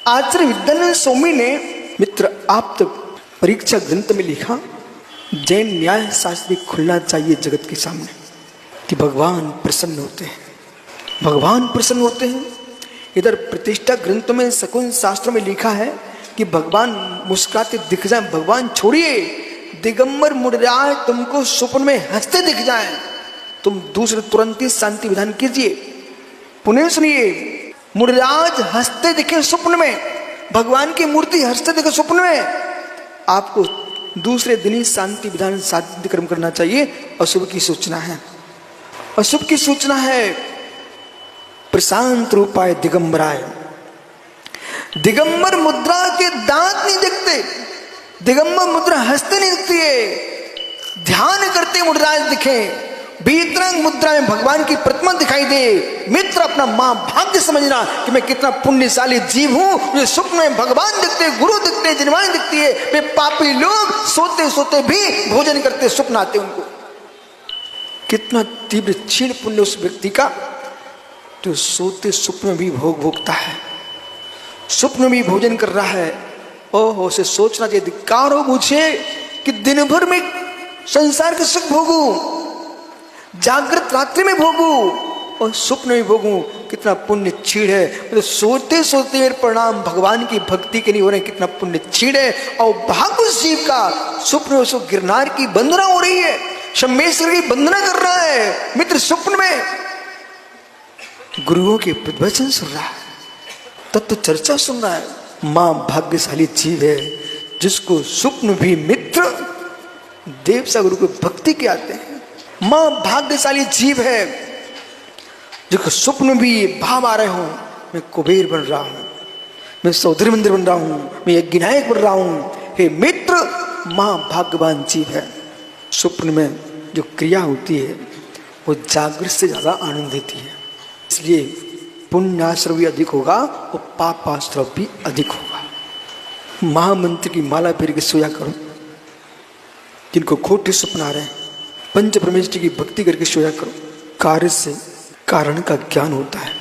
आचार्य विद्यानंद स्वामी ने मित्र आप तक परीक्षा ग्रंथ में लिखा, जैन न्याय शास्त्र खुलना चाहिए जगत के सामने कि भगवान प्रसन्न होते हैं, भगवान प्रसन्न होते हैं। इधर प्रतिष्ठा ग्रंथ में शकुन शास्त्र में लिखा है कि भगवान मुस्कुराते दिख जाए। भगवान छोड़िए, दिगंबर मुनिराज तुमको स्वप्न में हंसते दिख जाए, तुम दूसरे तुरंत ही शांति विधान कीजिए। पुनः सुनिए, मुनिराज हंसते दिखे स्वप्न में, भगवान की मूर्ति हंसते दिखे स्वप्न में, आपको दूसरे दिन ही शांति विधान शांति कर्म करना चाहिए। अशुभ की सूचना है, अशुभ की सूचना है। प्रशांत रूपाय दिगंबराय, दिगंबर मुद्रा के दांत नहीं दिखते, दिगंबर मुद्रा हंसते नहीं दिखती है। ध्यान करते मुद्राज दिखे, बीतरंग मुद्रा में भगवान की प्रतिमा दिखाई दे। मित्र अपना मां भाग्य समझना कि मैं कितना पुण्यशाली जीव हूं, मुझे स्वप्न में भगवान दिखते, गुरु दिखते, जिनवाणी दिखती है। वे पापी लोग सोते सोते भी भोजन करते, स्वप्न आते उनको। कितना तीव्र क्षीण पुण्य उस व्यक्ति का जो सोते स्वप्न में भी भोग भोगता है, स्वप्न में भी भोजन कर रहा है। ओहो, से सोचना चाहिए, धिक्कार हो मुझे कि दिन भर में संसार के सुख भोगू, जागृत रात्रि में भोगू और स्वप्न में भोगू। कितना पुण्य क्षीण है। तो सोते सोते मेरे परिणाम भगवान की भक्ति के नहीं हो रहे, कितना पुण्य क्षीण है। और भाग्य उस जीव का स्वप्न में उसको गिरनार की वंदना हो रही है, शम्मेश्वर की वंदना कर रहा है। मित्र स्वप्न में गुरुओं के प्रवचन सुन रहा है, तत्व चर्चा सुन रहा है। मां भाग्यशाली जीव है जिसको स्वप्न भी मित्र देव सा गुरु को भक्ति के आते हैं। मां भाग्यशाली जीव है जो स्वप्न भी भाव आ रहे हो, मैं कुबेर बन रहा हूं, मैं सौधरी मंदिर बन रहा हूं, मैं यज्ञनायक बन रहा हूं। हे मित्र, मां भाग्यवान जीव है। स्वप्न में जो क्रिया होती है वो जागृत से ज्यादा आनंद देती है। इसलिए पुण्याश्रव भी अधिक होगा और पापाश्रव भी अधिक होगा। महामंत्र की माला फेर के सोया करो। जिनको खोटे स्वप्न आ रहे हैं, पंच परमेश्वर की भक्ति करके सोया करो। कार्य से कारण का ज्ञान होता है।